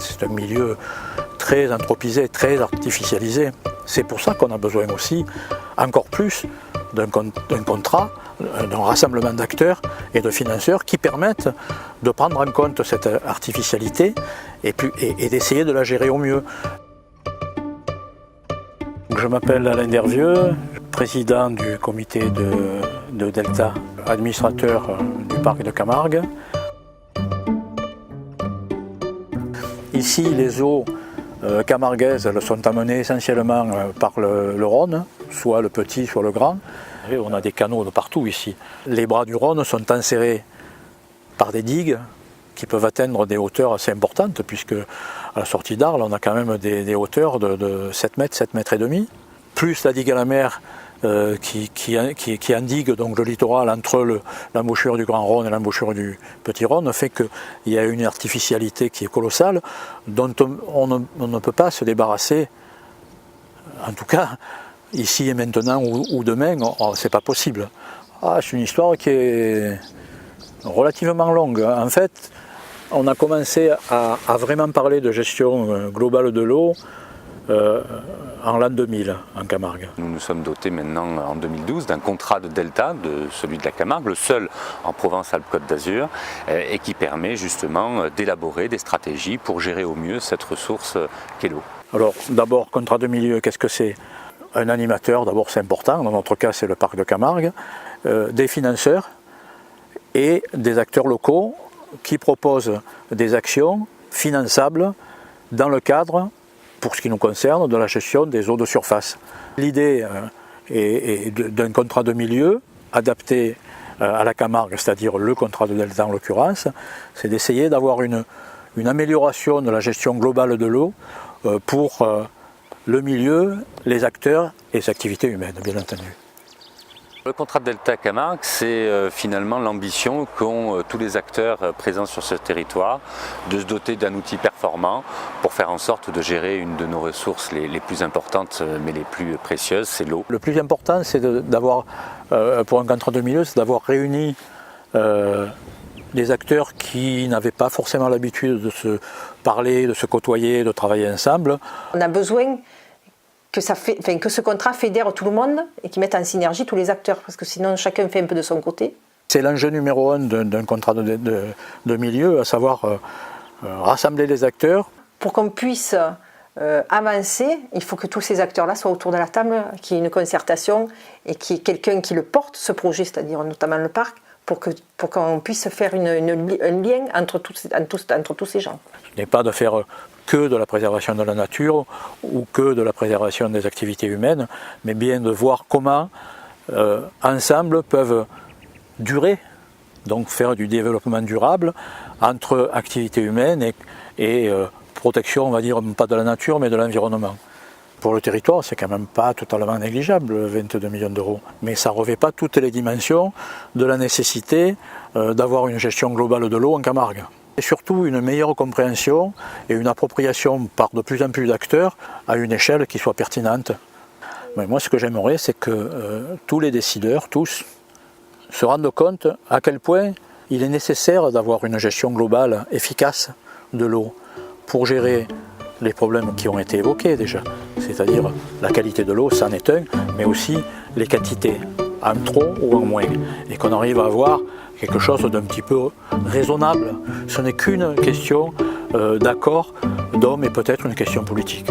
C'est un milieu très anthropisé, très artificialisé. C'est pour ça qu'on a besoin aussi, encore plus, d'un contrat, d'un rassemblement d'acteurs et de financeurs qui permettent de prendre en compte cette artificialité et d'essayer de la gérer au mieux. Je m'appelle Alain Dervieux, président du comité de Delta, administrateur du parc de Camargue. Ici, les eaux camarguaises sont amenées essentiellement par le Rhône, soit le petit, soit le grand. Et on a des canaux de partout ici. Les bras du Rhône sont enserrés par des digues qui peuvent atteindre des hauteurs assez importantes, puisque à la sortie d'Arles, on a quand même des hauteurs de 7 mètres, 7 mètres et demi. Plus la digue à la mer qui endigue donc le littoral entre l'embouchure du Grand Rhône et l'embouchure du Petit Rhône fait qu'il y a une artificialité qui est colossale dont on ne peut pas se débarrasser, en tout cas ici et maintenant ou demain, c'est pas possible. C'est une histoire qui est relativement longue. En fait, on a commencé à vraiment parler de gestion globale de l'eau en l'an 2000 en Camargue. Nous nous sommes dotés maintenant en 2012 d'un contrat de delta, celui de la Camargue, le seul en Provence-Alpes-Côte d'Azur, et qui permet justement d'élaborer des stratégies pour gérer au mieux cette ressource qu'est l'eau. Alors d'abord, contrat de milieu, qu'est-ce que c'est? Un animateur, d'abord c'est important, dans notre cas c'est le parc de Camargue, des financeurs et des acteurs locaux qui proposent des actions finançables dans le cadre, pour ce qui nous concerne, de la gestion des eaux de surface. L'idée est d'un contrat de milieu adapté à la Camargue, c'est-à-dire le contrat de delta en l'occurrence, c'est d'essayer d'avoir une amélioration de la gestion globale de l'eau pour le milieu, les acteurs et les activités humaines, bien entendu. Le contrat de Delta Camargue, c'est finalement l'ambition qu'ont tous les acteurs présents sur ce territoire de se doter d'un outil performant pour faire en sorte de gérer une de nos ressources les plus importantes mais les plus précieuses, c'est l'eau. Le plus important, c'est d'avoir, pour un contrat de milieu, c'est d'avoir réuni des acteurs qui n'avaient pas forcément l'habitude de se parler, de se côtoyer, de travailler ensemble. On a besoin que ce contrat fédère tout le monde et qu'il mette en synergie tous les acteurs, parce que sinon chacun fait un peu de son côté. C'est l'enjeu numéro 1 d'un contrat de milieu, à savoir rassembler les acteurs. Pour qu'on puisse avancer, il faut que tous ces acteurs-là soient autour de la table, qu'il y ait une concertation et qu'il y ait quelqu'un qui le porte, ce projet, c'est-à-dire notamment le parc, pour qu'on puisse faire un lien entre tous ces gens. Ce n'est pas de faire que de la préservation de la nature ou que de la préservation des activités humaines, mais bien de voir comment ensemble peuvent durer, donc faire du développement durable entre activités humaines et protection, on va dire, pas de la nature mais de l'environnement. Pour le territoire, c'est quand même pas totalement négligeable, 22 millions d'euros. Mais ça ne revêt pas toutes les dimensions de la nécessité d'avoir une gestion globale de l'eau en Camargue. Et surtout une meilleure compréhension et une appropriation par de plus en plus d'acteurs à une échelle qui soit pertinente. Mais moi, ce que j'aimerais, c'est que tous les décideurs, tous, se rendent compte à quel point il est nécessaire d'avoir une gestion globale efficace de l'eau pour gérer les problèmes qui ont été évoqués déjà, c'est-à-dire la qualité de l'eau, c'en est un, mais aussi les quantités, en trop ou en moins, et qu'on arrive à avoir quelque chose d'un petit peu raisonnable. Ce n'est qu'une question d'accord d'homme et peut-être une question politique.